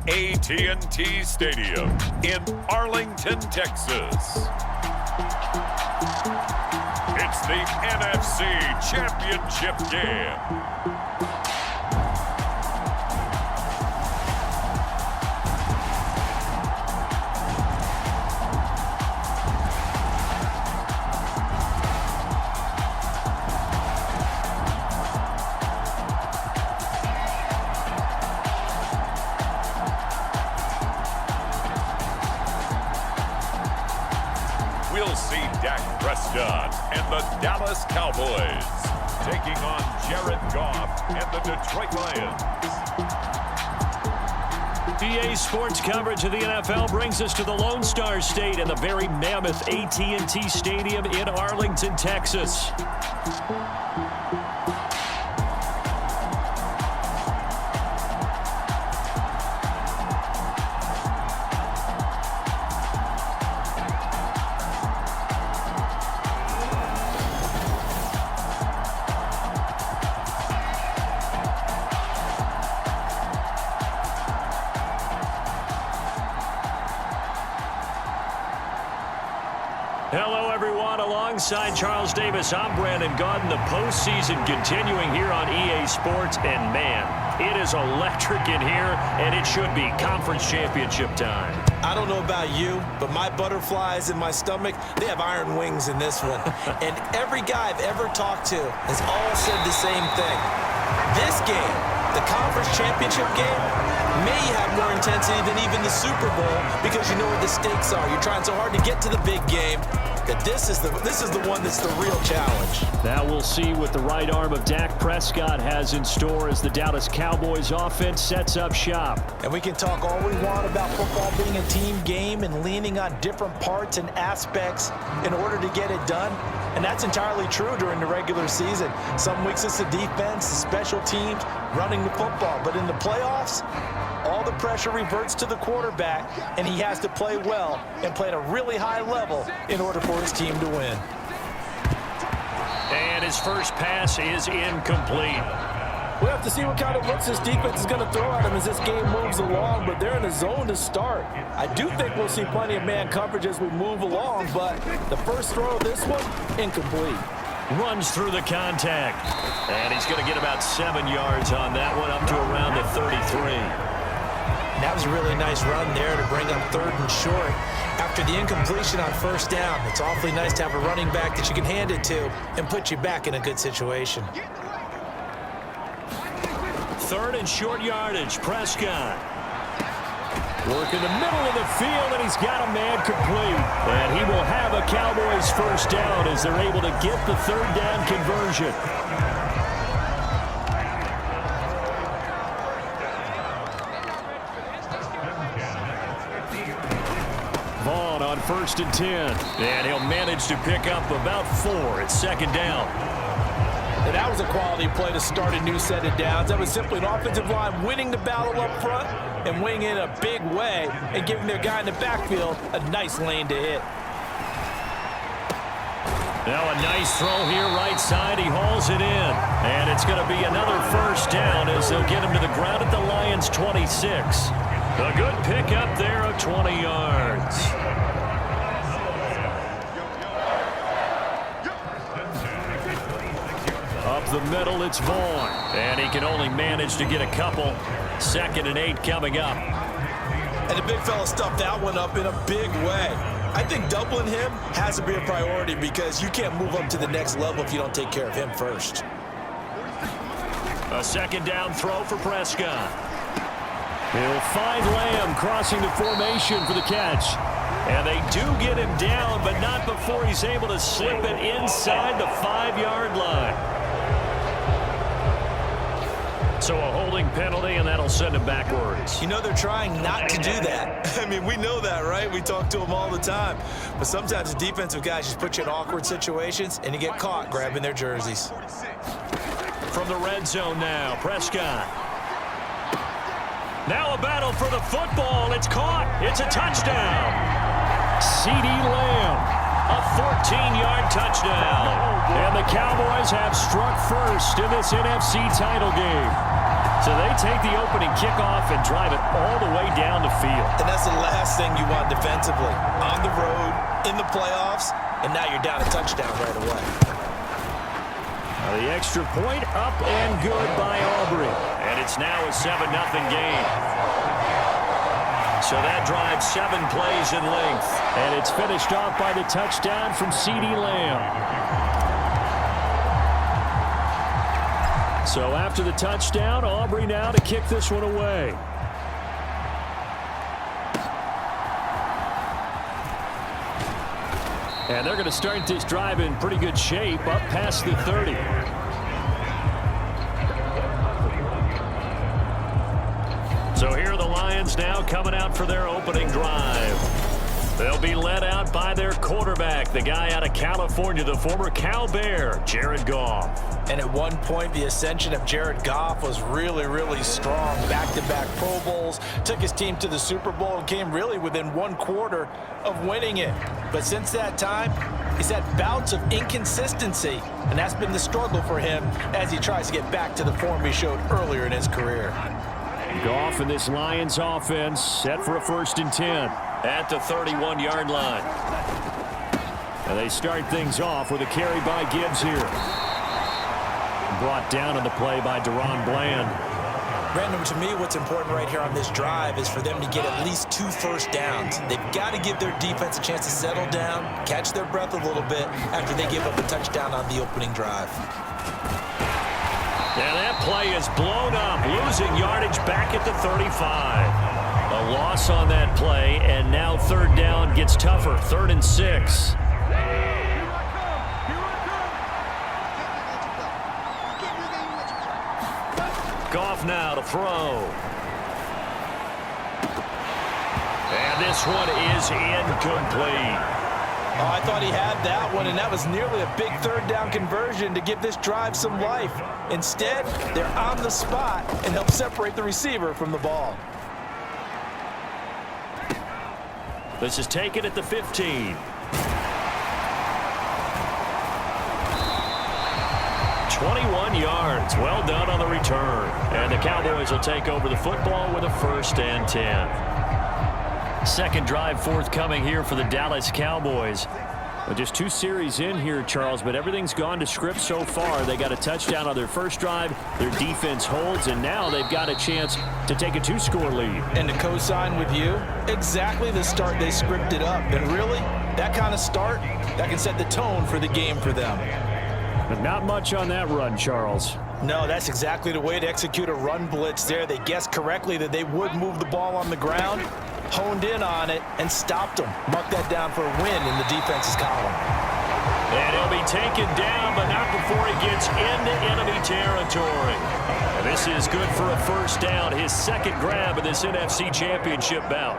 AT&T Stadium in Arlington, Texas. It's the NFC Championship game. We'll see Dak Prescott and the Dallas Cowboys taking on Jared Goff and the Detroit Lions. EA Sports coverage of the NFL brings us to the Lone Star State and the very mammoth AT&T Stadium in Arlington, Texas. Hello, everyone. Alongside Charles Davis, I'm Brandon Gaudin. The postseason continuing here on EA Sports. And, man, it is electric in here, and it should be conference championship time. I don't know about you, but my butterflies in my stomach, they have iron wings in this one. And every guy I've ever talked to has all said the same thing. This game, the conference championship game, may have more intensity than even the Super Bowl because you know what the stakes are. You're trying so hard to get to the big game that this is the one that's the real challenge. Now we'll see what the right arm of Dak Prescott has in store as the Dallas Cowboys offense sets up shop. And we can talk all we want about football being a team game and leaning on different parts and aspects in order to get it done. And that's entirely true during the regular season. Some weeks it's the defense, the special teams, running the football. But in the playoffs, all the pressure reverts to the quarterback, and he has to play well and play at a really high level in order for his team to win. And his first pass is incomplete. We'll have to see what kind of looks this defense is going to throw at him as this game moves along, but they're in a zone to start. I do think we'll see plenty of man coverage as we move along, but the first throw of this one, incomplete. Runs through the contact. And he's going to get about 7 yards on that one, up to around the 33. That was a really nice run there to bring up 3rd and short. After the incompletion on 1st down, it's awfully nice to have a running back that you can hand it to and put you back in a good situation. 3rd and short yardage, Prescott. Working the middle of the field, and he's got a man complete. And he will have a Cowboys first down as they're able to get the 3rd down conversion. Vaughn on 1st and 10. And he'll manage to pick up about 4 at 2nd down. And that was a quality play to start a new set of downs. That was simply an offensive line winning the battle up front and winning in a big way and giving their guy in the backfield a nice lane to hit. Now a nice throw here right side. He hauls it in. And it's going to be another first down as they'll get him to the ground at the Lions' 26. A good pickup there of 20 yards. Up the middle, it's Vaughn. And he can only manage to get a couple. 2nd and 8 coming up. And the big fella stuffed that one up in a big way. I think doubling him has to be a priority because you can't move up to the next level if you don't take care of him first. A 2nd down throw for Prescott. He'll find Lamb crossing the formation for the catch. And they do get him down, but not before he's able to slip it inside the 5-yard line. So a holding penalty, and that'll send him backwards. You know they're trying not to do that. I mean, we know that, right? We talk to them all the time. But sometimes the defensive guys just put you in awkward situations, and you get caught grabbing their jerseys. From the red zone now, Prescott. Now a battle for the football. It's caught. It's a touchdown. CeeDee Lamb, a 14-yard touchdown. And the Cowboys have struck first in this NFC title game. So they take the opening kickoff and drive it all the way down the field. And that's the last thing you want defensively. On the road, in the playoffs, and now you're down a touchdown right away. The extra point up and good by Aubrey. And it's now a 7-0 game. So that drives 7 plays in length. And it's finished off by the touchdown from CeeDee Lamb. So after the touchdown, Aubrey now to kick this one away. And they're going to start this drive in pretty good shape, up past the 30. So here are the Lions now coming out for their opening drive. They'll be led out by their quarterback, the guy out of California, the former Cal Bear, Jared Goff. And at one point, the ascension of Jared Goff was really, really strong. Back-to-back Pro Bowls, took his team to the Super Bowl and came really within 1 quarter of winning it. But since that time, he's had bouts of inconsistency, and that's been the struggle for him as he tries to get back to the form he showed earlier in his career. Goff in this Lions offense set for a 1st and 10 at the 31-yard line. And they start things off with a carry by Gibbs here. Brought down on the play by Deron Bland. Brandon, to me, what's important right here on this drive is for them to get at least 2 first downs. They've got to give their defense a chance to settle down, catch their breath a little bit after they give up a touchdown on the opening drive. And that play is blown up, losing yardage back at the 35. A loss on that play, and now 3rd down gets tougher, 3rd and 6. Goff now to throw. And this one is incomplete. Oh, I thought he had that one, and that was nearly a big 3rd down conversion to give this drive some life. Instead, they're on the spot and help separate the receiver from the ball. This is taken at the 15. 21 yards. Well done on the return. And the Cowboys will take over the football with a 1st and 10. Second drive forthcoming here for the Dallas Cowboys. Well, just 2 series in here, Charles, but everything's gone to script so far. They got a touchdown on their first drive. Their defense holds, and now they've got a chance to take a 2-score lead. And to co-sign with you, exactly the start they scripted up. And really, that kind of start, that can set the tone for the game for them. But not much on that run, Charles. No, that's exactly the way to execute a run blitz there. They guessed correctly that they would move the ball on the ground, honed in on it, and stopped them. Mark that down for a win in the defense's column. And he'll be taken down, but not before he gets into enemy territory. And this is good for a 1st down, his 2nd grab of this NFC Championship bout.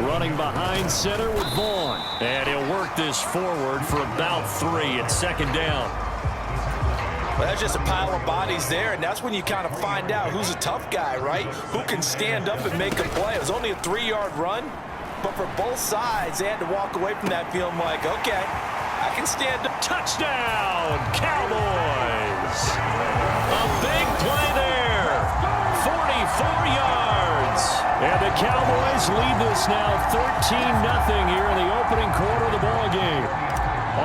Running behind center with Vaughn. And he'll work this forward for about 3 at 2nd down. Well, that's just a pile of bodies there, and that's when you kind of find out who's a tough guy, right? Who can stand up and make a play. It was only a 3-yard run, but for both sides, they had to walk away from that feeling like, okay, I can stand up. Touchdown, Cowboys! A big play there. 44 yards. And the Cowboys lead this now 13-0 here in the opening quarter of the ball game.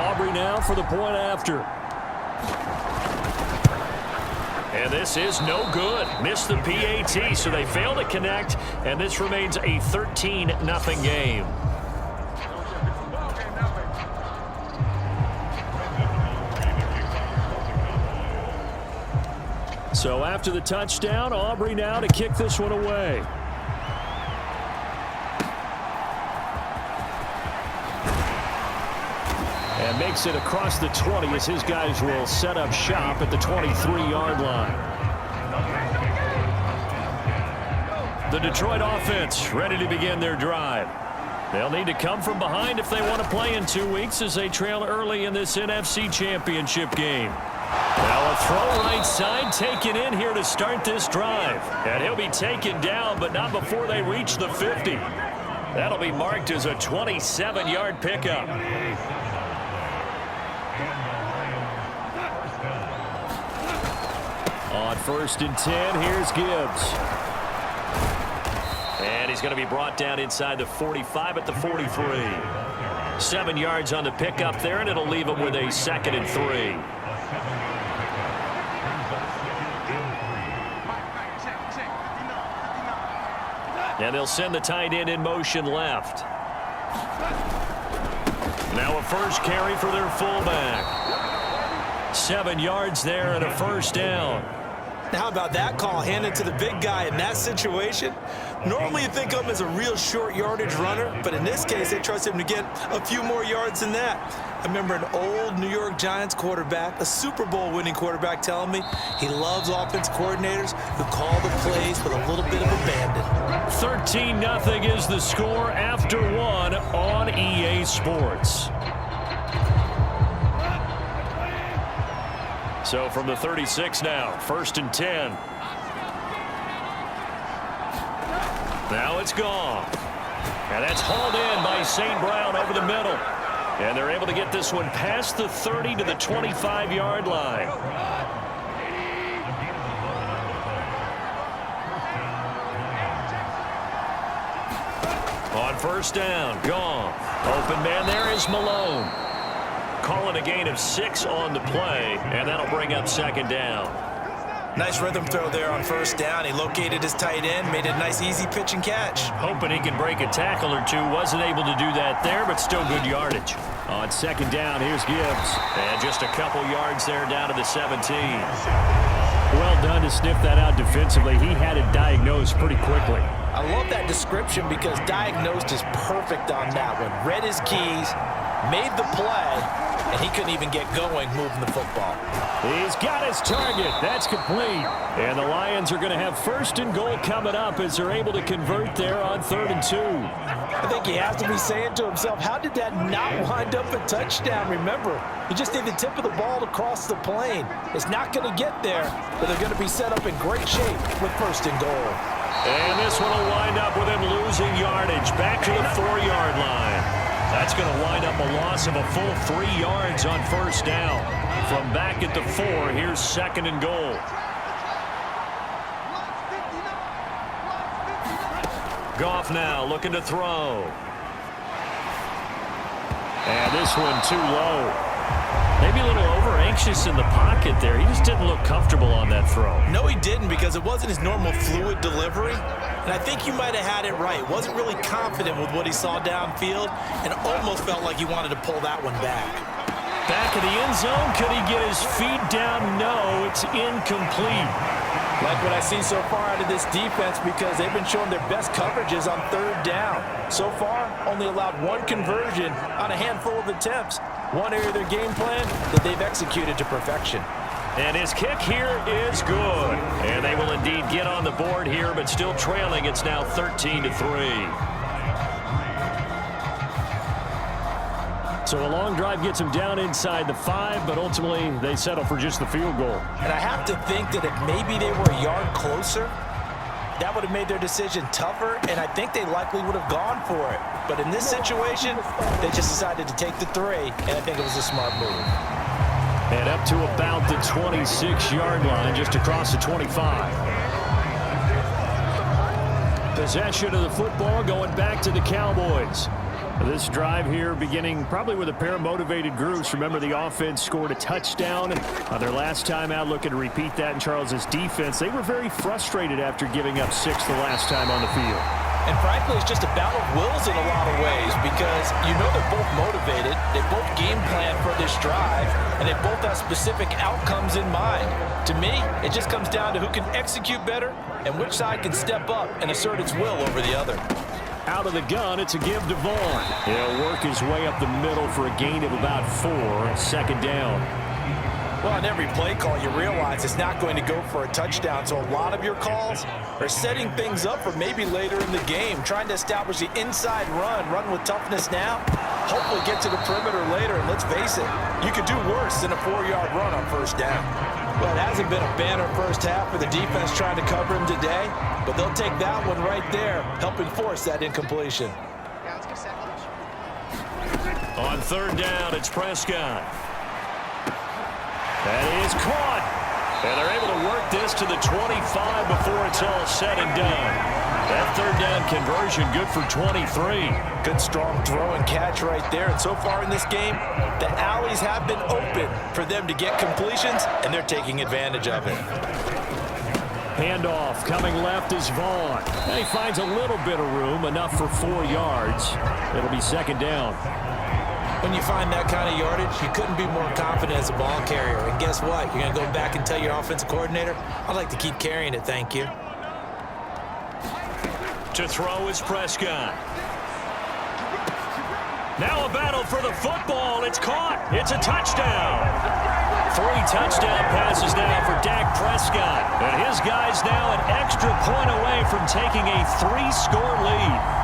Aubrey now for the point after. And this is no good. Missed the PAT, so they fail to connect, and this remains a 13-0 game. So after the touchdown, Aubrey now to kick this one away. And makes it across the 20 as his guys will set up shop at the 23-yard line. The Detroit offense ready to begin their drive. They'll need to come from behind if they want to play in 2 weeks as they trail early in this NFC Championship game. Now a throw right side taken in here to start this drive. And he'll be taken down, but not before they reach the 50. That'll be marked as a 27-yard pickup. On 1st and 10, here's Gibbs. And he's going to be brought down inside the 45 at the 43. 7 yards on the pickup there, and it'll leave him with a 2nd and 3. And they'll send the tight end in motion left. Now a first carry for their fullback. 7 yards there and a 1st down. How about that call handed to the big guy in that situation? Normally you think of him as a real short yardage runner, but in this case they trust him to get a few more yards than that. I remember an old New York Giants quarterback, a Super Bowl winning quarterback, telling me he loves offense coordinators who call the plays with a little bit of abandon. 13-0 is the score after 1 on EA Sports. So from the 36 now, 1st and 10. Now it's gone. And that's hauled in by St. Brown over the middle. And they're able to get this one past the 30 to the 25-yard line. On 1st down, gone. Open man there is Malone. Calling a gain of 6 on the play, and that'll bring up 2nd down. Nice rhythm throw there on 1st down. He located his tight end, made a nice easy pitch and catch. Hoping he can break a tackle or two. Wasn't able to do that there, but still good yardage. On 2nd down, here's Gibbs. And just a couple yards there down to the 17. Well done to sniff that out defensively. He had it diagnosed pretty quickly. I love that description because diagnosed is perfect on that one. Read his keys, made the play, and he couldn't even get going moving the football. He's got his target. That's complete. And the Lions are going to have 1st and goal coming up as they're able to convert there on 3rd and 2. I think he has to be saying to himself, how did that not wind up a touchdown? Remember, you just need the tip of the ball to cross the plane. It's not going to get there, but they're going to be set up in great shape with 1st and goal. And this one will wind up with him losing yardage back to the 4-yard line. That's going to wind up a loss of a full 3 yards on 1st down. From back at the 4, here's 2nd and goal. Goff now looking to throw. And this one too low. Maybe a little over-anxious in the pocket there. He just didn't look comfortable on that throw. No, he didn't, because it wasn't his normal fluid delivery. And I think you might have had it right. Wasn't really confident with what he saw downfield and almost felt like he wanted to pull that one back. Back of the end zone. Could he get his feet down? No, it's incomplete. Like what I see so far out of this defense, because they've been showing their best coverages on 3rd down. So far, only allowed 1 conversion on a handful of attempts. One area of their game plan that they've executed to perfection. And his kick here is good. And they will indeed get on the board here, but still trailing. It's now 13-3. So a long drive gets them down inside the 5, but ultimately they settle for just the field goal. And I have to think that if maybe they were a yard closer, that would have made their decision tougher, and I think they likely would have gone for it. But in this situation, they just decided to take the 3, and I think it was a smart move. And up to about the 26-yard line, just across the 25. Possession of the football going back to the Cowboys. This drive here beginning probably with a pair of motivated groups. Remember, the offense scored a touchdown on their last time out, looking to repeat that in Charles's defense. They were very frustrated after giving up 6 the last time on the field. And frankly, it's just a battle of wills in a lot of ways, because you know they're both motivated, they both game plan for this drive, and they both have specific outcomes in mind. To me, it just comes down to who can execute better and which side can step up and assert its will over the other. Out of the gun, it's a give to Vaughn. He'll work his way up the middle for a gain of about 4, 2nd down. Well, on every play call, you realize it's not going to go for a touchdown, so a lot of your calls are setting things up for maybe later in the game, trying to establish the inside run with toughness now, hopefully get to the perimeter later, and let's face it, you could do worse than a 4-yard run on 1st down. Well, it hasn't been a banner first half for the defense trying to cover him today, but they'll take that one right there, helping force that incompletion. On 3rd down, it's Prescott. That is caught. And they're able to work this to the 25 before it's all said and done. That third down conversion good for 23. Good strong throw and catch right there. And so far in this game, the alleys have been open for them to get completions, and they're taking advantage of it. Handoff coming left is Vaughn. And he finds a little bit of room, enough for 4 yards. It'll be second down. When you find that kind of yardage, you couldn't be more confident as a ball carrier. And guess what? You're going to go back and tell your offensive coordinator, I'd like to keep carrying it, thank you. To throw is Prescott. Now a battle for the football. It's caught. It's a touchdown. 3 touchdown passes now for Dak Prescott. And his guys now an extra point away from taking a 3-score lead.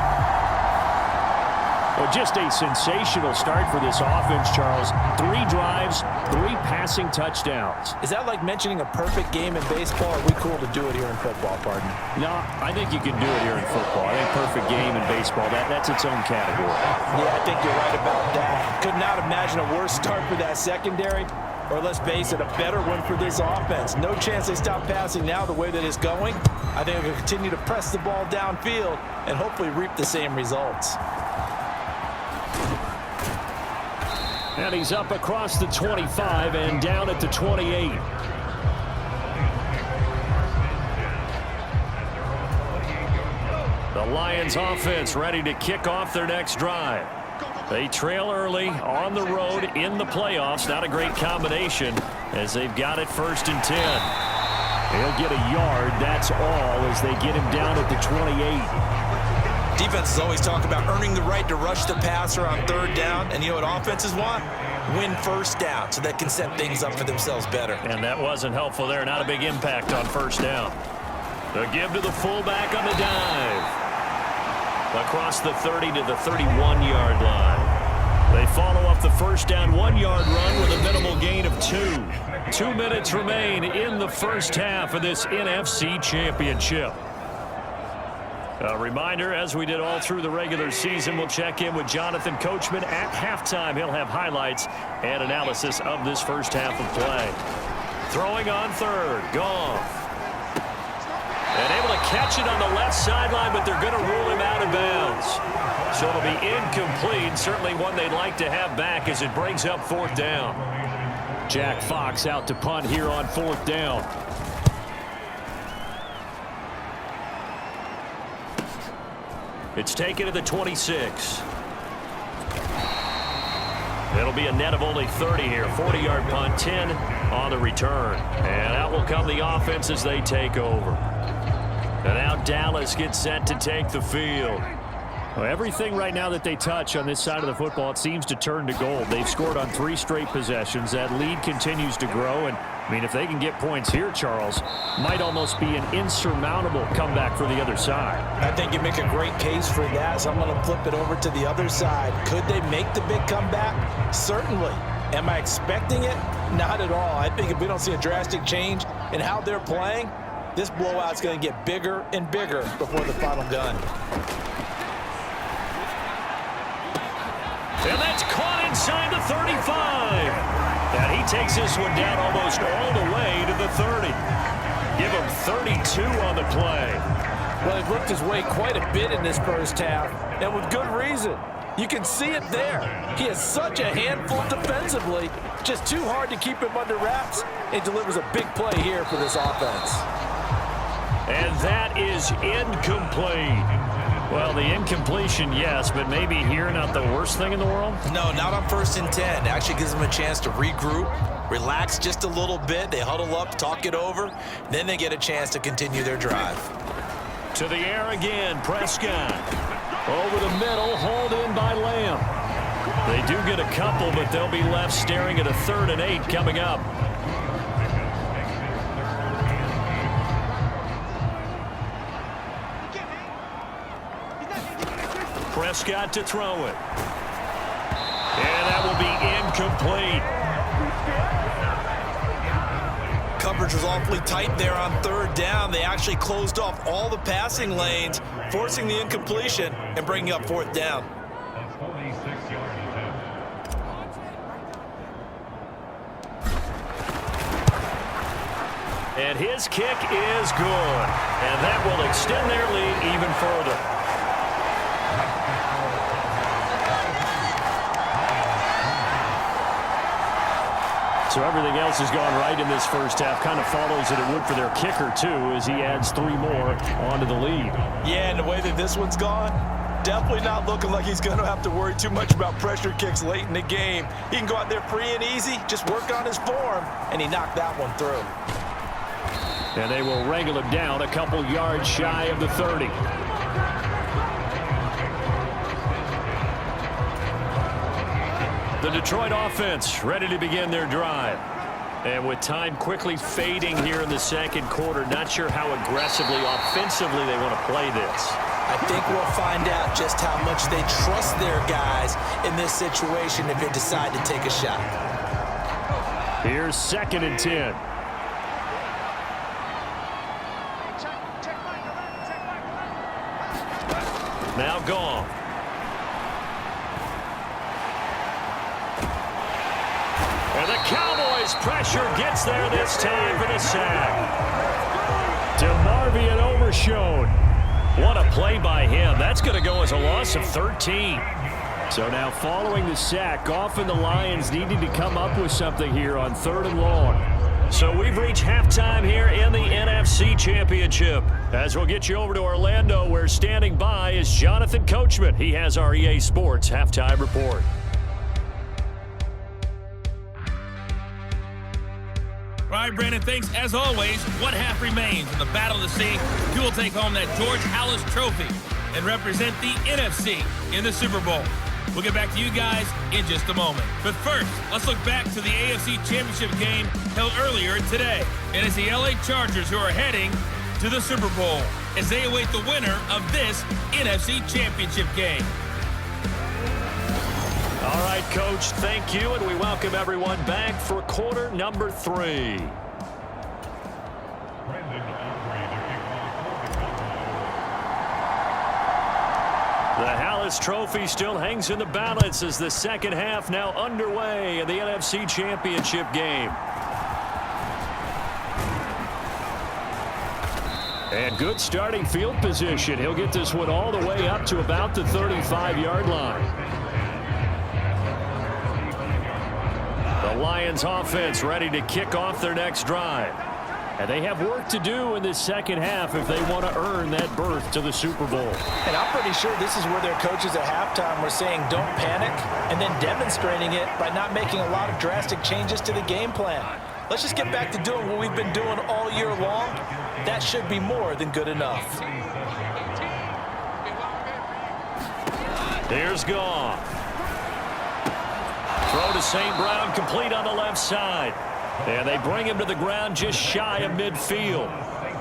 Well, just a sensational start for this offense, Charles. 3 drives, 3 passing touchdowns. Is that like mentioning a perfect game in baseball? Or are we cool to do it here in football, partner? No, I think you can do it here in football. I think perfect game in baseball, that's its own category. Yeah, I think you're right about that. Could not imagine a worse start for that secondary. Or let's face it, a better one for this offense. No chance they stop passing now the way that it's going. I think they'll continue to press the ball downfield and hopefully reap the same results. And he's up across the 25 and down at the 28. The Lions offense ready to kick off their next drive. They trail early on the road in the playoffs. Not a great combination as they've got it 1st and 10. He'll get a yard, that's all, as they get him down at the 28. Defenses always talk about earning the right to rush the passer on 3rd down. And you know what offenses want? Win 1st down so they can set things up for themselves better. And that wasn't helpful there. Not a big impact on 1st down. The give to the fullback on the dive. Across the 30 to the 31-yard line. They follow up the 1st down 1-yard run with a minimal gain of 2. 2 minutes remain in the 1st half of this NFC Championship. A reminder, as we did all through the regular season, we'll check in with Jonathan Coachman at halftime. He'll have highlights and analysis of this 1st half of play. Throwing on 3rd, Goff. And able to catch it on the left sideline, but they're going to rule him out of bounds. So it'll be incomplete, certainly one they'd like to have back as it brings up 4th down. Jack Fox out to punt here on 4th down. It's taken to the 26. It'll be a net of only 30 here. 40-yard punt, 10 on the return. And out will come the offense as they take over. And now Dallas gets set to take the field. Well, everything right now that they touch on this side of the football, it seems to turn to gold. They've scored on 3 straight possessions. That lead continues to grow. And, I mean, if they can get points here, Charles, might almost be an insurmountable comeback for the other side. I think you make a great case for that, so I'm going to flip it over to the other side. Could they make the big comeback? Certainly. Am I expecting it? Not at all. I think if we don't see a drastic change in how they're playing, this blowout's going to get bigger and bigger before the final gun. And that's caught inside the 35. And he takes this one down almost all the way to the 30. Give him 32 on the play. Well, he worked his way quite a bit in this 1st half, and with good reason. You can see it there. He is such a handful defensively. Just too hard to keep him under wraps. It delivers a big play here for this offense. And that is incomplete. Well, the incompletion, yes, but maybe here not the worst thing in the world? No, not on 1st and 10. It actually gives them a chance to regroup, relax just a little bit. They huddle up, talk it over. Then they get a chance to continue their drive. To the air again, Prescott. Over the middle, hauled in by Lamb. They do get a couple, but they'll be left staring at a 3rd and 8 coming up. Prescott to throw it. And that will be incomplete. Coverage was awfully tight there on 3rd down. They actually closed off all the passing lanes, forcing the incompletion and bringing up 4th down. And his kick is good. And that will extend their lead even further. So everything else has gone right in this first half. Kind of follows that it would for their kicker, too, as he adds 3 more onto the lead. Yeah, and the way that this one's gone, definitely not looking like he's going to have to worry too much about pressure kicks late in the game. He can go out there free and easy, just work on his form, and he knocked that one through. And they will wrangle him down a couple yards shy of the 30. The Detroit offense ready to begin their drive. And with time quickly fading here in the second quarter, not sure how aggressively, offensively they want to play this. I think we'll find out just how much they trust their guys in this situation if they decide to take a shot. Here's 2nd and 10. Now gone. And the Cowboys' pressure gets there this time for the sack. DeMarvion Overshown. What a play by him. That's going to go as a loss of 13. So now following the sack, Goff and the Lions needing to come up with something here on 3rd and long. So we've reached halftime here in the NFC Championship. As we'll get you over to Orlando, where standing by is Jonathan Coachman. He has our EA Sports halftime report. All right, Brandon, thanks. As always, one half remains in the battle to see who will take home that George Halas trophy and represent the NFC in the Super Bowl. We'll get back to you guys in just a moment. But first, let's look back to the AFC Championship game held earlier today. And it's the LA Chargers who are heading to the Super Bowl as they await the winner of this NFC Championship game. All right, Coach, thank you, and we welcome everyone back for quarter number 3. The Halas Trophy still hangs in the balance as the second half now underway in the NFC Championship game. And good starting field position. He'll get this one all the way up to about the 35-yard line. The Lions offense ready to kick off their next drive. And they have work to do in this second half if they want to earn that berth to the Super Bowl. And I'm pretty sure this is where their coaches at halftime were saying don't panic and then demonstrating it by not making a lot of drastic changes to the game plan. Let's just get back to doing what we've been doing all year long. That should be more than good enough. Here's Goff. Throw to St. Brown, complete on the left side. And they bring him to the ground just shy of midfield.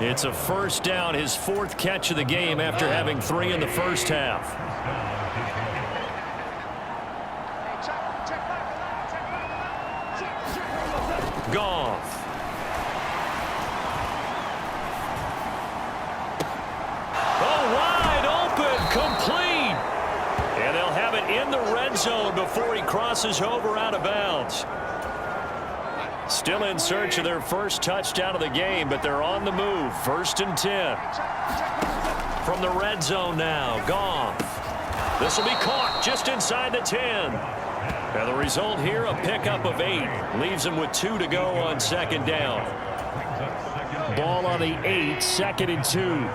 It's a first down, his 4th catch of the game after having 3 in the first half. Goff. Oh, wide open, complete. And they'll have it in the red zone before he crosses over out of bounds. Still in search of their first touchdown of the game, but they're on the move. 1st and 10. From the red zone now, Goff. This will be caught just inside the 10. And the result here, a pickup of 8. Leaves him with 2 to go on 2nd down. Ball on the 8, 2nd and 2.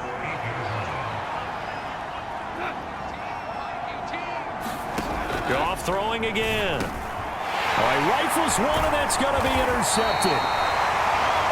Goff throwing again. All right, rifles one, and that's going to be intercepted.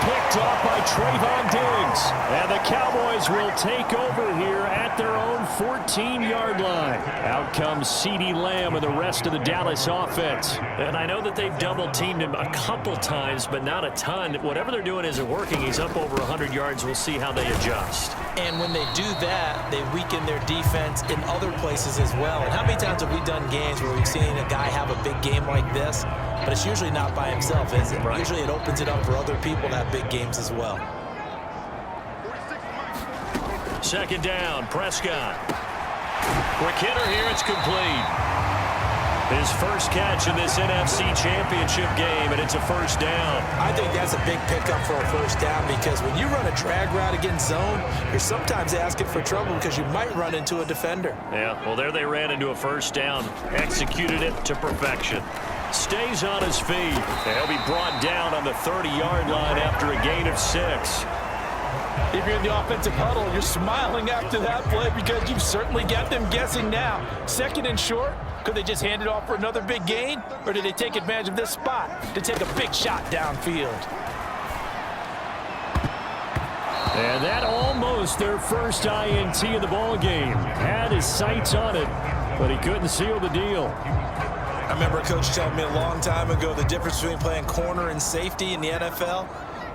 Picked off by Trayvon Diggs. And the Cowboys will take over here at their own 14-yard line. Out comes CeeDee Lamb and the rest of the Dallas offense. And I know that they've double-teamed him a couple times, but not a ton. Whatever they're doing isn't working. He's up over 100 yards. We'll see how they adjust. And when they do that, they weaken their defense in other places as well. And how many times have we done games where we've seen a guy have a big game like this? But it's usually not by himself, is it? Right. Usually it opens it up for other people to have big games as well. 2nd down, Prescott. Quick hitter here, it's complete. His first catch in this NFC Championship game, and it's a first down. I think that's a big pickup for a first down because when you run a drag route against zone, you're sometimes asking for trouble because you might run into a defender. Yeah, well, there they ran into a first down. Executed it to perfection. Stays on his feet. And he'll be brought down on the 30-yard line after a gain of 6. If you're in the offensive huddle, you're smiling after that play because you've certainly got them guessing now. Second and short, could they just hand it off for another big gain? Or did they take advantage of this spot to take a big shot downfield? And that almost their first INT of the ball game. Had his sights on it, but he couldn't seal the deal. I remember a coach telling me a long time ago the difference between playing corner and safety in the NFL.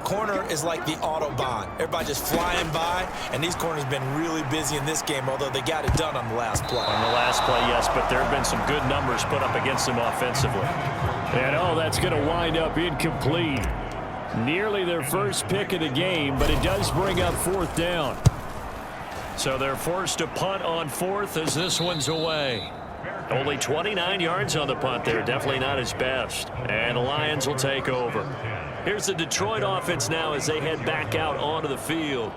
Corner is like the Autobahn. Everybody just flying by, and these corners have been really busy in this game, although they got it done on the last play. On the last play, yes, but there have been some good numbers put up against them offensively. And, oh, that's going to wind up incomplete. Nearly their first pick of the game, but it does bring up fourth down. So they're forced to punt on fourth as this one's away. Only 29 yards on the punt there. Definitely not his best. And the Lions will take over. Here's the Detroit offense now as they head back out onto the field.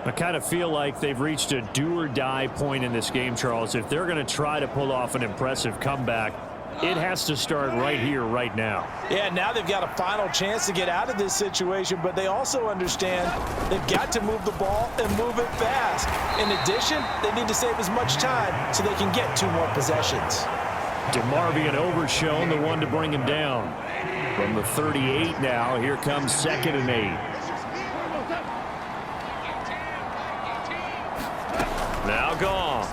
I kind of feel like they've reached a do-or-die point in this game, Charles. If they're going to try to pull off an impressive comeback, it has to start right here, right now. Yeah, now they've got a final chance to get out of this situation, but they also understand they've got to move the ball and move it fast. In addition, they need to save as much time so they can get 2 more possessions. DeMarvion overshown, the one to bring him down. From the 38 now, here comes 2nd and 8. Now gone.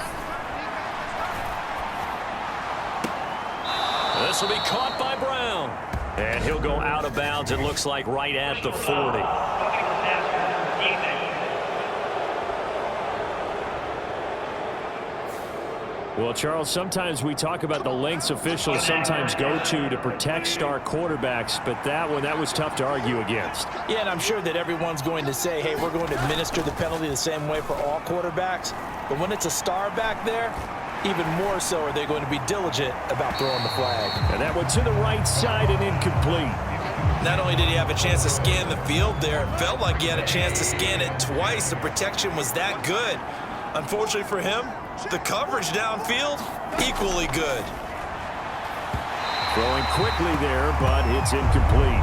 This will be caught by Brown. And he'll go out of bounds, it looks like, right at the 40. Well, Charles, sometimes we talk about the lengths officials sometimes go to protect star quarterbacks, but that one, that was tough to argue against. Yeah, and I'm sure that everyone's going to say, hey, we're going to administer the penalty the same way for all quarterbacks. But when it's a star back there, even more so are they going to be diligent about throwing the flag. And that one to the right side and incomplete. Not only did he have a chance to scan the field there, it felt like he had a chance to scan it twice. The protection was that good. Unfortunately for him, the coverage downfield, equally good. Throwing quickly there, but it's incomplete.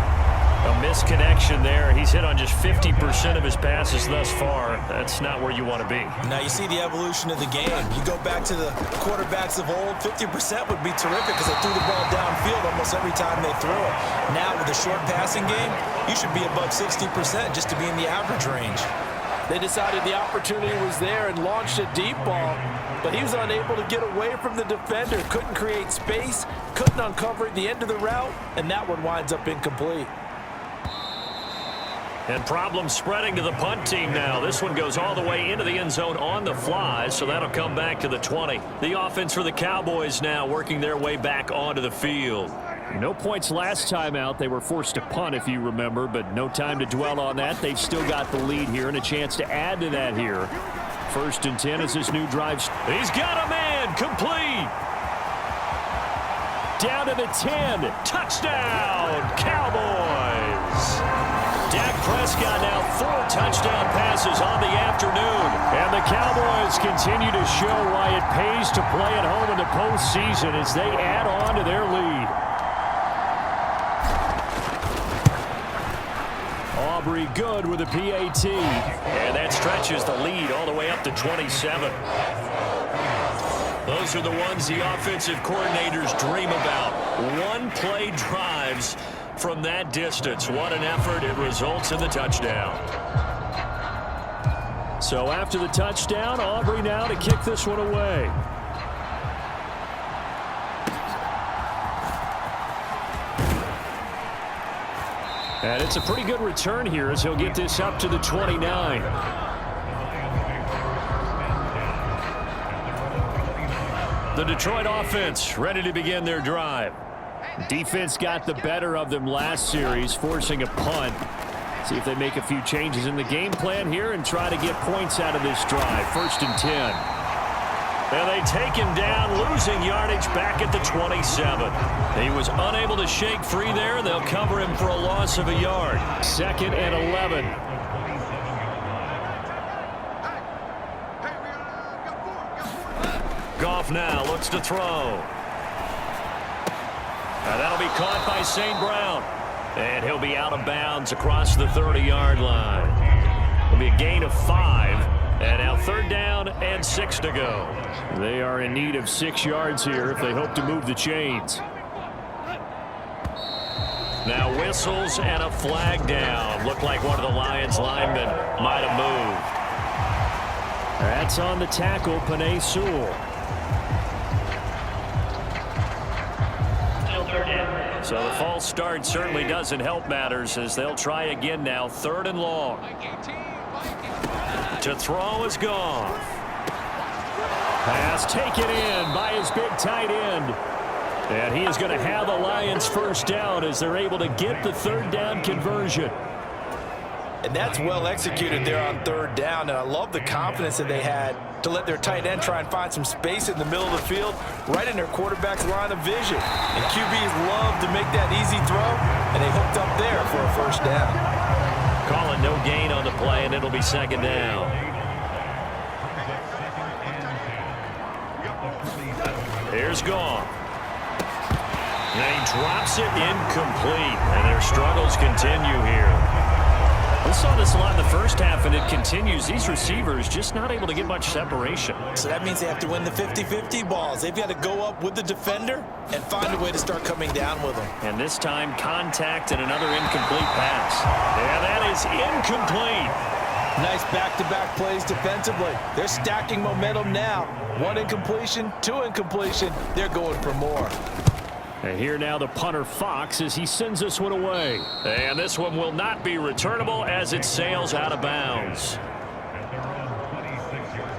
A misconnection there. He's hit on just 50% of his passes thus far. That's not where you want to be. Now you see the evolution of the game. You go back to the quarterbacks of old, 50% would be terrific because they threw the ball downfield almost every time they threw it. Now with the short passing game, you should be above 60% just to be in the average range. They decided the opportunity was there and launched a deep ball, but he was unable to get away from the defender, couldn't create space, couldn't uncover the end of the route, and that one winds up incomplete. And problems spreading to the punt team now. This one goes all the way into the end zone on the fly, so that'll come back to the 20. The offense for the Cowboys now working their way back onto the field. No points last time out. They were forced to punt, if you remember, but no time to dwell on that. They've still got the lead here and a chance to add to that here. 1st and 10 as this new drive. He's got a man. Complete. Down to the 10. Touchdown, Cowboys. Dak Prescott now 4 touchdown passes on the afternoon. And the Cowboys continue to show why it pays to play at home in the postseason as they add on to their lead. Aubrey good with a PAT. And that stretches the lead all the way up to 27. Those are the ones the offensive coordinators dream about. One-play drives from that distance. What an effort. It results in the touchdown. So after the touchdown, Aubrey now to kick this one away. And it's a pretty good return here as he'll get this up to the 29. The Detroit offense ready to begin their drive. Defense got the better of them last series, forcing a punt. See if they make a few changes in the game plan here and try to get points out of this drive. 1st and 10. And they take him down, losing yardage back at the 27. He was unable to shake free there. They'll cover him for a loss of a yard. 2nd and 11. Goff now looks to throw. And that'll be caught by St. Brown. And he'll be out of bounds across the 30-yard line. It'll be a gain of 5. And now 3rd down and 6 to go. They are in need of 6 yards here if they hope to move the chains. Now whistles and a flag down. Looked like one of the Lions linemen might have moved. That's on the tackle, Penei Sewell. So the false start certainly doesn't help matters as they'll try again now. 3rd and long. To throw is Goff. Pass taken in by his big tight end. And he is going to have the Lions first down as they're able to get the 3rd down conversion. And that's well executed there on 3rd down. And I love the confidence that they had to let their tight end try and find some space in the middle of the field, right in their quarterback's line of vision. And QBs love to make that easy throw, and they hooked up there for a first down. Call it no gain on the play, and it'll be 2nd down. Here's Goff. And he drops it incomplete, and their struggles continue here. We saw this a lot in the first half, and it continues. These receivers just not able to get much separation. So that means they have to win the 50-50 balls. They've got to go up with the defender and find a way to start coming down with them. And this time, contact and another incomplete pass. And that is incomplete. Nice back-to-back plays defensively. They're stacking momentum now. 1 incompletion, 2 incompletion. They're going for more. And here now the punter Fox as he sends this one away. And this one will not be returnable as it sails out of bounds.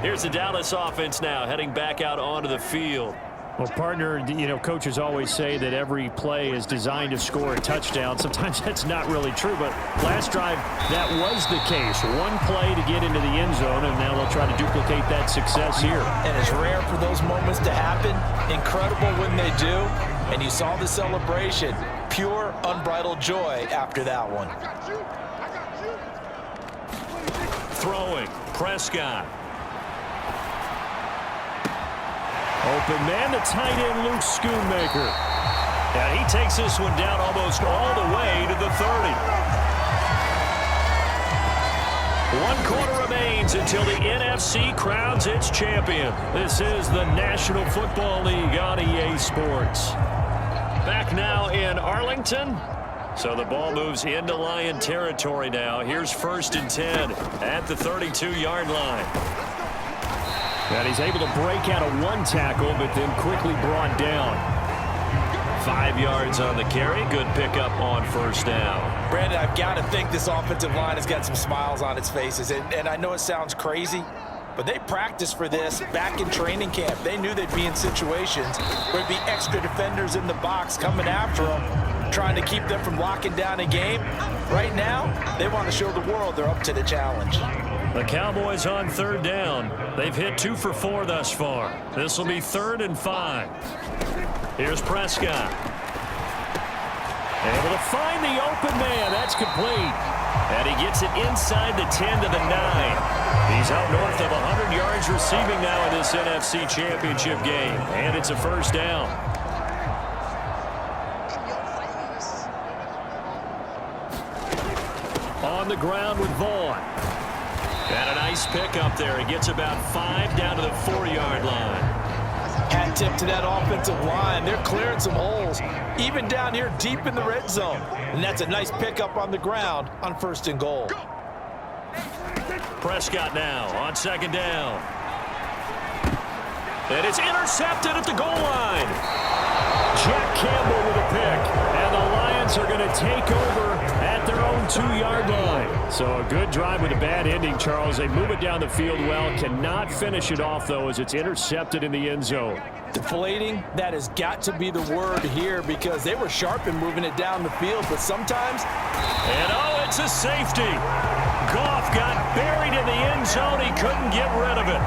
Here's the Dallas offense now heading back out onto the field. Well, partner, you know, coaches always say that every play is designed to score a touchdown. Sometimes that's not really true, but last drive, that was the case. 1 play to get into the end zone, and now they'll try to duplicate that success here. And it's rare for those moments to happen. Incredible when they do. And you saw the celebration. Pure, unbridled joy after that one. Throwing, Prescott. Open man, the tight end, Luke Schoonmaker. And he takes this one down almost all the way to the 30. 1 quarter remains until the NFC crowns its champion. This is the National Football League on EA Sports. Back now in Arlington. So the ball moves into Lion territory now. Here's 1st and 10 at the 32-yard line. And he's able to break out of 1 tackle, but then quickly brought down. 5 yards on the carry. Good pickup on 1st down. Brandon, I've got to think this offensive line has got some smiles on its faces. And I know it sounds crazy, but they practiced for this back in training camp. They knew they'd be in situations where there'd be extra defenders in the box coming after them, trying to keep them from locking down a game. Right now, they want to show the world they're up to the challenge. The Cowboys on 3rd down. They've hit 2 for 4 thus far. This will be 3rd and 5. Here's Prescott. Able to find the open man. That's complete. And he gets it inside the 10 to the 9. He's out north of 100 yards receiving now in this NFC Championship game. And it's a 1st down. On the ground with Vaughn. And a nice pickup there. He gets about 5 down to the 4-yard line. Hat tip to that offensive line. They're clearing some holes, even down here deep in the red zone. And that's a nice pickup on the ground on 1st and goal. Prescott now on 2nd down. And it's intercepted at the goal line. Jack Campbell with a pick. And the Lions are going to take over at their own 2-yard line. So a good drive with a bad ending, Charles. They move it down the field well. Cannot finish it off, though, as it's intercepted in the end zone. Deflating, that has got to be the word here because they were sharp in moving it down the field, but sometimes... And oh, it's a safety. Goff got buried in the end zone. He couldn't get rid of it.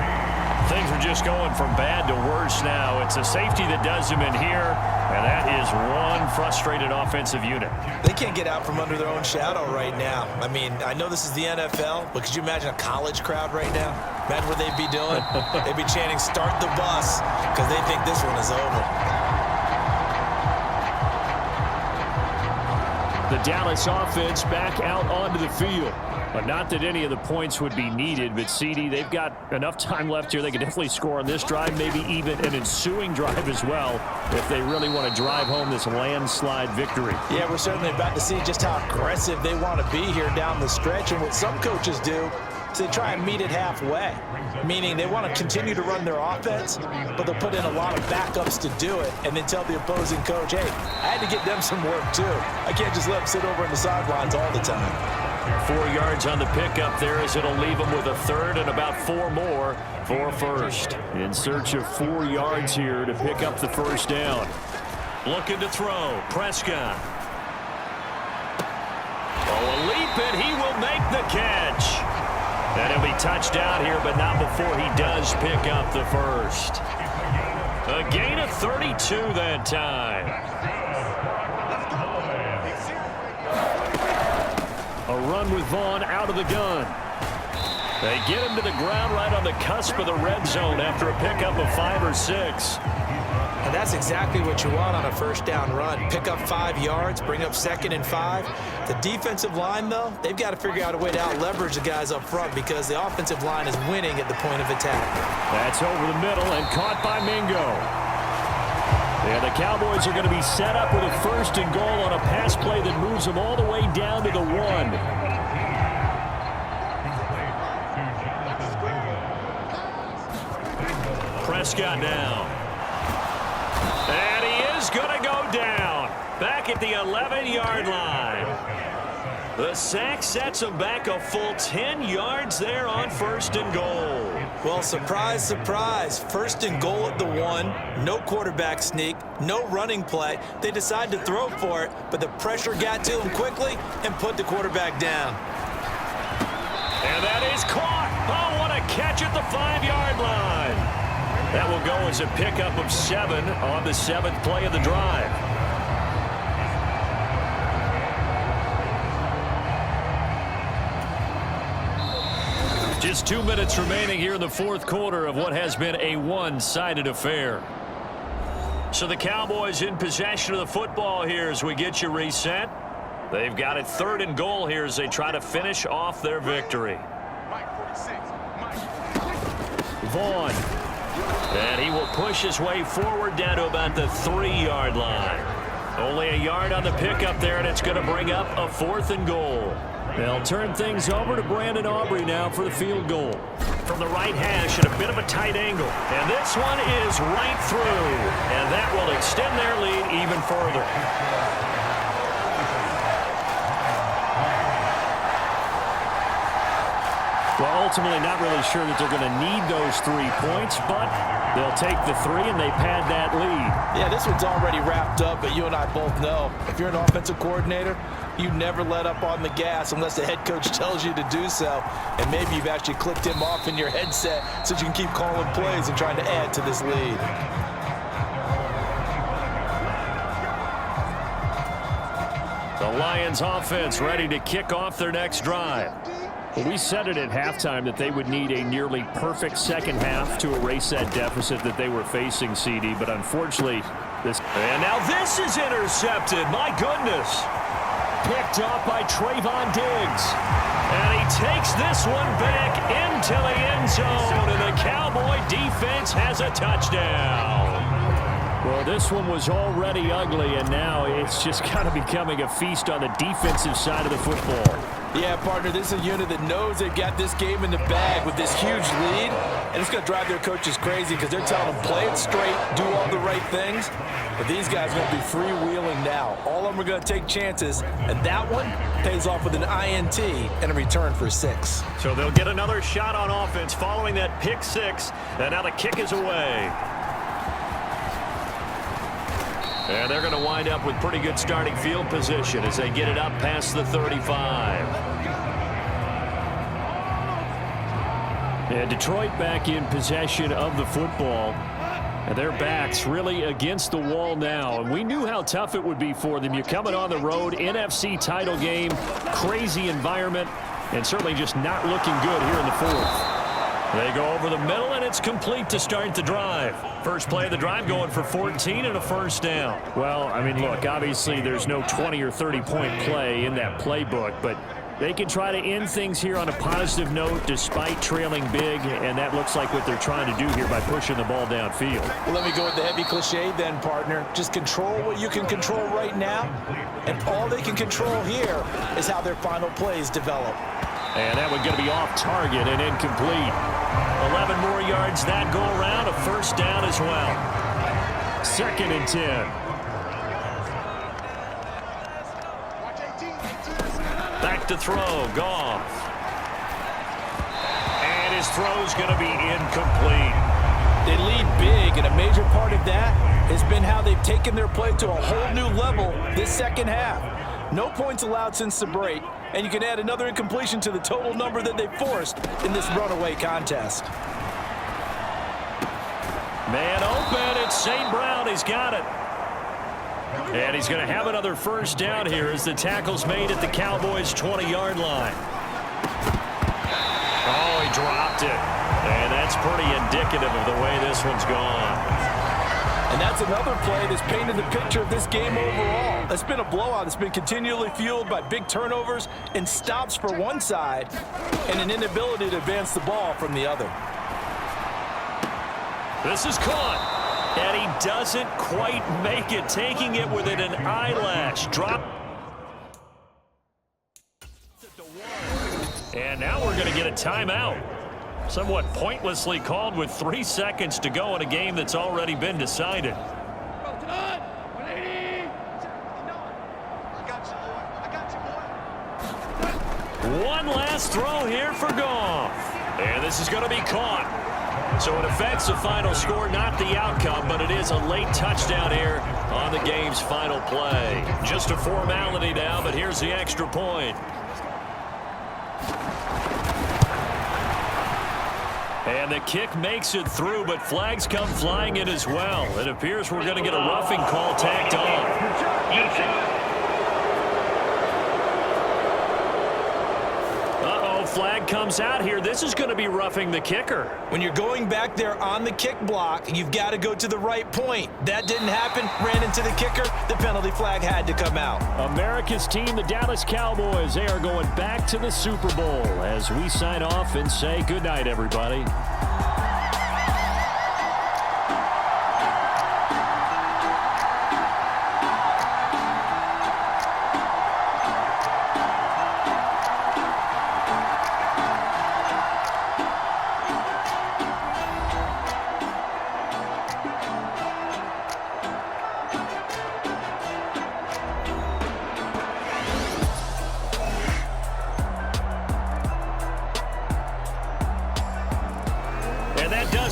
Things are just going from bad to worse now. It's a safety that does them in here, and that is one frustrated offensive unit. They can't get out from under their own shadow right now. I mean, I know this is the NFL, but could you imagine a college crowd right now? Imagine what they'd be doing. They'd be chanting, "Start the bus," because they think this one is over. The Dallas offense back out onto the field. But not that any of the points would be needed, but CD, they've got enough time left here. They can definitely score on this drive, maybe even an ensuing drive as well, if they really want to drive home this landslide victory. Yeah, we're certainly about to see just how aggressive they want to be here down the stretch. And what some coaches do is they try and meet it halfway, meaning they want to continue to run their offense, but they'll put in a lot of backups to do it, and then tell the opposing coach, hey, I had to get them some work too. I can't just let them sit over on the sidelines all the time. 4 yards on the pickup there as it'll leave them with a third and about 4 more for first. In search of 4 yards here to pick up the first down. Looking to throw. Prescott. Oh, a leap, and he will make the catch. And he'll be touchdown here, but not before he does pick up the first. A gain of 32 that time. A run with Vaughn out of the gun. They get him to the ground right on the cusp of the red zone after a pickup of 5 or 6. And that's exactly what you want on a first down run. Pick up 5 yards, bring up 2nd and 5. The defensive line, though, they've got to figure out a way to out-leverage the guys up front because the offensive line is winning at the point of attack. That's over the middle and caught by Mingo. Yeah, the Cowboys are going to be set up with a 1st and goal on a pass play that moves them all the way down to the 1. Prescott now. And he is going to go down. Back at the 11-yard line. The sack sets him back a full 10 yards there on 1st and goal. Well, surprise, surprise. 1st and goal at the 1. No quarterback sneak. No running play. They decide to throw for it, but the pressure got to him quickly and put the quarterback down. And that is caught. Oh, what a catch at the 5-yard line. That will go as a pickup of 7 on the 7th play of the drive. Just 2 minutes remaining here in the 4th quarter of what has been a one-sided affair. So the Cowboys in possession of the football here as we get you reset. They've got it 3rd and goal here as they try to finish off their victory. Vaughn. And he will push his way forward down to about the 3-yard line. Only a yard on the pickup there, and it's going to bring up a 4th and goal. They'll turn things over to Brandon Aubrey now for the field goal. From the right hash at a bit of a tight angle. And this one is right through. And that will extend their lead even further. Well, ultimately not really sure that they're going to need those 3 points, but they'll take the 3 and they pad that lead. Yeah, this one's already wrapped up, but you and I both know if you're an offensive coordinator, you never let up on the gas unless the head coach tells you to do so. And maybe you've actually clicked him off in your headset so you can keep calling plays and trying to add to this lead. The Lions offense ready to kick off their next drive. Well, we said it at halftime that they would need a nearly perfect second half to erase that deficit that they were facing, CD, but unfortunately this... And now this is intercepted. My goodness. Picked off by Trayvon Diggs. And he takes this one back into the end zone, and the Cowboy defense has a touchdown. Well, this one was already ugly, and now it's just kind of becoming a feast on the defensive side of the football. Yeah, partner, this is a unit that knows they've got this game in the bag with this huge lead, and it's going to drive their coaches crazy because they're telling them play it straight, do all the right things, but these guys are going to be freewheeling now. All of them are going to take chances, and that one pays off with an INT and a return for 6. So they'll get another shot on offense following that pick 6, and now the kick is away. And they're going to wind up with pretty good starting field position as they get it up past the 35. And Detroit back in possession of the football. And their backs really against the wall now. And we knew how tough it would be for them. You're coming on the road, NFC title game, crazy environment, and certainly just not looking good here in the fourth. They go over the middle, and it's complete to start the drive. First play of the drive going for 14 and a first down. Well, I mean, look, obviously there's no 20 or 30-point play in that playbook, but they can try to end things here on a positive note despite trailing big, and that looks like what they're trying to do here by pushing the ball downfield. Well, let me go with the heavy cliche then, partner. Just control what you can control right now, and all they can control here is how their final plays develop. And that one going to be off target and incomplete. 11 more yards that go around, a first down as well. 2nd and 10. Back to throw, Goff. And his throw's going to be incomplete. They lead big, and a major part of that has been how they've taken their play to a whole new level this second half. No points allowed since the break, and you can add another incompletion to the total number that they forced in this runaway contest. Man open, it's St. Brown. He's got it. And he's going to have another first down here as the tackle's made at the Cowboys' 20-yard line. Oh, he dropped it. And that's pretty indicative of the way this one's gone. And that's another play that's painted the picture of this game overall. It's been a blowout. It's been continually fueled by big turnovers and stops for one side and an inability to advance the ball from the other. This is caught. And he doesn't quite make it, taking it within an eyelash. Drop. And now we're going to get a timeout. Somewhat pointlessly called with 3 seconds to go in a game that's already been decided. One last throw here for Goff. And this is going to be caught. So it affects the final score, not the outcome, but it is a late touchdown here on the game's final play. Just a formality now, but here's the extra point. And the kick makes it through, but flags come flying in as well. It appears we're going to get a roughing call tacked on. Flag comes out here. This is going to be roughing the kicker. When you're going back there on the kick block, you've got to go to the right point. That didn't happen. Ran into the kicker. The penalty flag had to come out. America's team, the Dallas Cowboys, they are going back to the Super Bowl as we sign off and say goodnight, everybody.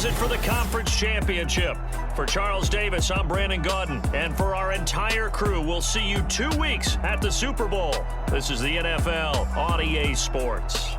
It for the conference championship. For Charles Davis, I'm Brandon Gaudin. And for our entire crew, we'll see you 2 weeks at the Super Bowl. This is the NFL on EA Sports.